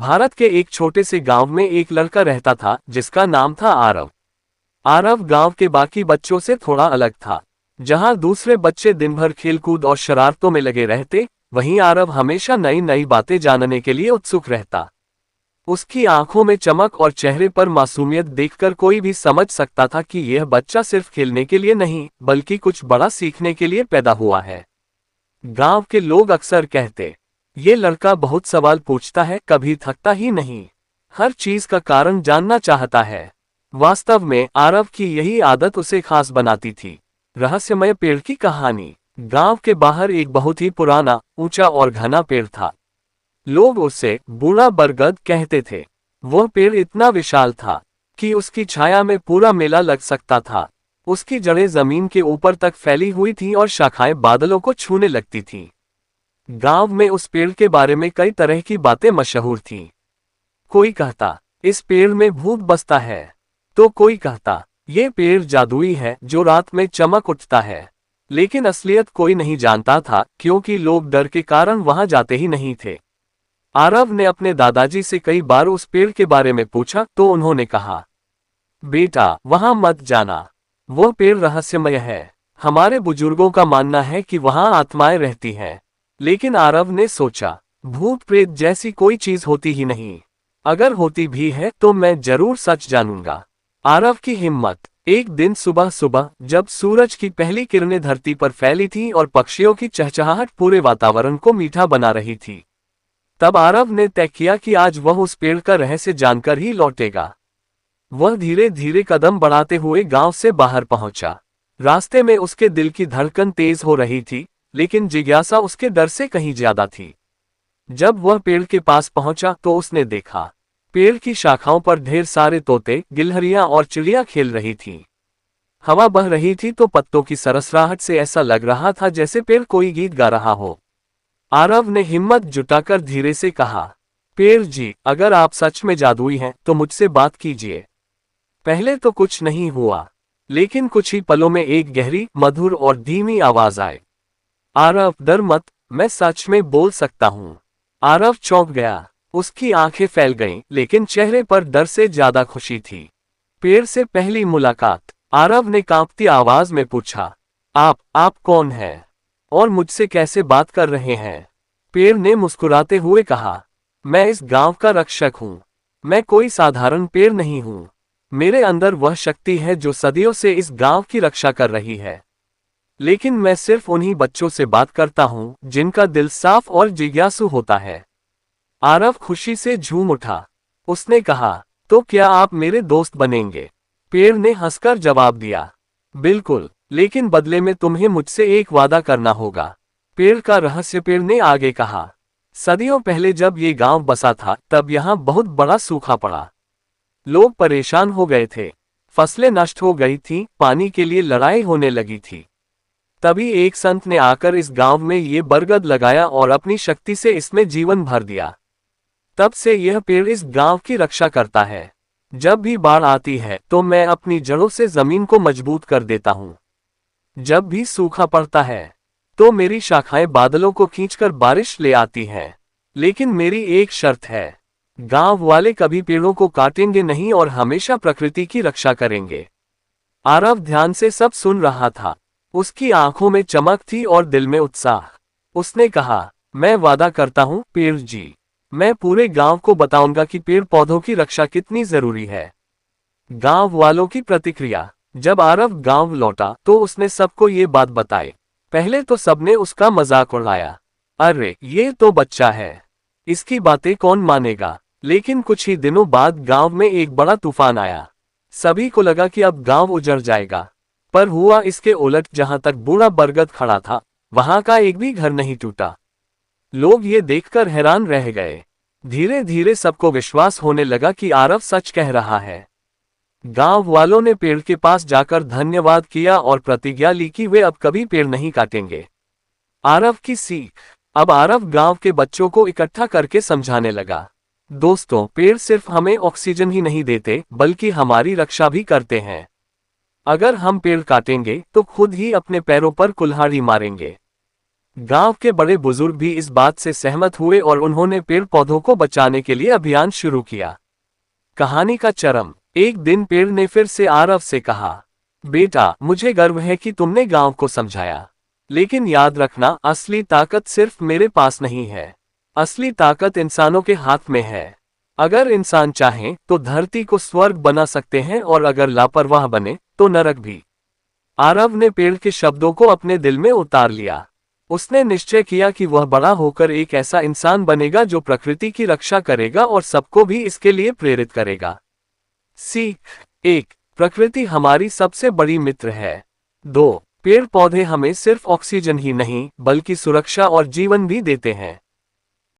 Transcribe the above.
भारत के एक छोटे से गांव में एक लड़का रहता था जिसका नाम था आरव। आरव गांव के बाकी बच्चों से थोड़ा अलग था। जहां दूसरे बच्चे दिन भर खेलकूद और शरारतों में लगे रहते, वहीं आरव हमेशा नई नई बातें जानने के लिए उत्सुक रहता। उसकी आंखों में चमक और चेहरे पर मासूमियत देखकर कोई भी समझ सकता था कि यह बच्चा सिर्फ खेलने के लिए नहीं, बल्कि कुछ बड़ा सीखने के लिए पैदा हुआ है। गांव के लोग अक्सर कहते, ये लड़का बहुत सवाल पूछता है, कभी थकता ही नहीं, हर चीज का कारण जानना चाहता है। वास्तव में आरव की यही आदत उसे खास बनाती थी। रहस्यमय पेड़ की कहानी। गांव के बाहर एक बहुत ही पुराना, ऊंचा और घना पेड़ था। लोग उसे बूढ़ा बरगद कहते थे। वह पेड़ इतना विशाल था कि उसकी छाया में पूरा मेला लग सकता था। उसकी जड़ें जमीन के ऊपर तक फैली हुई थीं और शाखाएं बादलों को छूने लगती थीं। गांव में उस पेड़ के बारे में कई तरह की बातें मशहूर थीं। कोई कहता, इस पेड़ में भूत बसता है, तो कोई कहता, ये पेड़ जादुई है जो रात में चमक उठता है। लेकिन असलियत कोई नहीं जानता था, क्योंकि लोग डर के कारण वहां जाते ही नहीं थे। आरव ने अपने दादाजी से कई बार उस पेड़ के बारे में पूछा तो उन्होंने कहा, बेटा वहां मत जाना, वो पेड़ रहस्यमय है। हमारे बुजुर्गों का मानना है कि वहां आत्माएं रहती हैं। लेकिन आरव ने सोचा, भूत प्रेत जैसी कोई चीज होती ही नहीं। अगर होती भी है तो मैं जरूर सच जानूंगा। आरव की हिम्मत। एक दिन सुबह सुबह जब सूरज की पहली किरणें धरती पर फैली थीं और पक्षियों की चहचहाहट पूरे वातावरण को मीठा बना रही थी, तब आरव ने तय किया कि आज वह उस पेड़ का रहस्य जानकर ही लौटेगा। वह धीरे धीरे कदम बढ़ाते हुए गांव से बाहर पहुंचा। रास्ते में उसके दिल की धड़कन तेज हो रही थी, लेकिन जिज्ञासा उसके डर से कहीं ज्यादा थी। जब वह पेड़ के पास पहुंचा तो उसने देखा, पेड़ की शाखाओं पर ढेर सारे तोते, गिलहरियां और चिड़ियां खेल रही थीं। हवा बह रही थी तो पत्तों की सरसराहट से ऐसा लग रहा था जैसे पेड़ कोई गीत गा रहा हो। आरव ने हिम्मत जुटाकर धीरे से कहा, पेड़ जी, अगर आप सच में जादुई हैं तो मुझसे बात कीजिए। पहले तो कुछ नहीं हुआ, लेकिन कुछ ही पलों में एक गहरी, मधुर और धीमी आवाज आई, आरव डर मत, मैं सच में बोल सकता हूँ। आरव चौंक गया। उसकी आंखें फैल गईं, लेकिन चेहरे पर डर से ज्यादा खुशी थी। पेड़ से पहली मुलाकात। आरव ने कांपती आवाज में पूछा, आप कौन हैं और मुझसे कैसे बात कर रहे हैं? पेड़ ने मुस्कुराते हुए कहा, मैं इस गांव का रक्षक हूँ। मैं कोई साधारण पेड़ नहीं हूँ। मेरे अंदर वह शक्ति है जो सदियों से इस गांव की रक्षा कर रही है। लेकिन मैं सिर्फ उन्हीं बच्चों से बात करता हूँ जिनका दिल साफ और जिज्ञासु होता है। आरव खुशी से झूम उठा। उसने कहा, तो क्या आप मेरे दोस्त बनेंगे? पेड़ ने हंसकर जवाब दिया, बिल्कुल, लेकिन बदले में तुम्हें मुझसे एक वादा करना होगा। पेड़ का रहस्य। पेड़ ने आगे कहा, सदियों पहले जब ये गांव बसा था तब यहाँ बहुत बड़ा सूखा पड़ा। लोग परेशान हो गए थे, फसलें नष्ट हो गई थीं, पानी के लिए लड़ाई होने लगी थी। तभी एक संत ने आकर इस गांव में ये बरगद लगाया और अपनी शक्ति से इसमें जीवन भर दिया। तब से यह पेड़ इस गांव की रक्षा करता है। जब भी बाढ़ आती है तो मैं अपनी जड़ों से जमीन को मजबूत कर देता हूँ। जब भी सूखा पड़ता है तो मेरी शाखाएं बादलों को खींचकर बारिश ले आती हैं। लेकिन मेरी एक शर्त है, गांव वाले कभी पेड़ों को काटेंगे नहीं और हमेशा प्रकृति की रक्षा करेंगे। आरव ध्यान से सब सुन रहा था। उसकी आंखों में चमक थी और दिल में उत्साह। उसने कहा, मैं वादा करता हूँ पेड़ जी, मैं पूरे गांव को बताऊंगा कि पेड़ पौधों की रक्षा कितनी जरूरी है। गांव वालों की प्रतिक्रिया। जब आरव गांव लौटा तो उसने सबको ये बात बताई। पहले तो सबने उसका मजाक उड़ाया, अरे ये तो बच्चा है, इसकी बातें कौन मानेगा। लेकिन कुछ ही दिनों बाद गांव में एक बड़ा तूफान आया। सभी को लगा कि अब गांव उजड़ जाएगा, पर हुआ इसके उलट। जहां तक बूढ़ा बरगद खड़ा था, वहां का एक भी घर नहीं टूटा। लोग ये देखकर हैरान रह गए। धीरे धीरे सबको विश्वास होने लगा कि आरव सच कह रहा है। गांव वालों ने पेड़ के पास जाकर धन्यवाद किया और प्रतिज्ञा ली कि वे अब कभी पेड़ नहीं काटेंगे। आरव की सीख। अब आरव गांव के बच्चों को इकट्ठा करके समझाने लगा, दोस्तों, पेड़ सिर्फ हमें ऑक्सीजन ही नहीं देते, बल्कि हमारी रक्षा भी करते हैं। अगर हम पेड़ काटेंगे तो खुद ही अपने पैरों पर कुल्हाड़ी मारेंगे। गांव के बड़े बुजुर्ग भी इस बात से सहमत हुए और उन्होंने पेड़ पौधों को बचाने के लिए अभियान शुरू किया। कहानी का चरम। एक दिन पेड़ ने फिर से आरव से कहा, बेटा, मुझे गर्व है कि तुमने गांव को समझाया, लेकिन याद रखना, असली ताकत सिर्फ मेरे पास नहीं है। असली ताकत इंसानों के हाथ में है। अगर इंसान चाहें तो धरती को स्वर्ग बना सकते हैं और अगर लापरवाह बने तो नरक भी। आरव ने पेड़ के शब्दों को अपने दिल में उतार लिया। उसने निश्चय किया कि वह बड़ा होकर एक ऐसा इंसान बनेगा जो प्रकृति की रक्षा करेगा और सबको भी इसके लिए प्रेरित करेगा। सीख 1। प्रकृति हमारी सबसे बड़ी मित्र है। 2। पेड़ पौधे हमें सिर्फ ऑक्सीजन ही नहीं बल्कि सुरक्षा और जीवन भी देते हैं।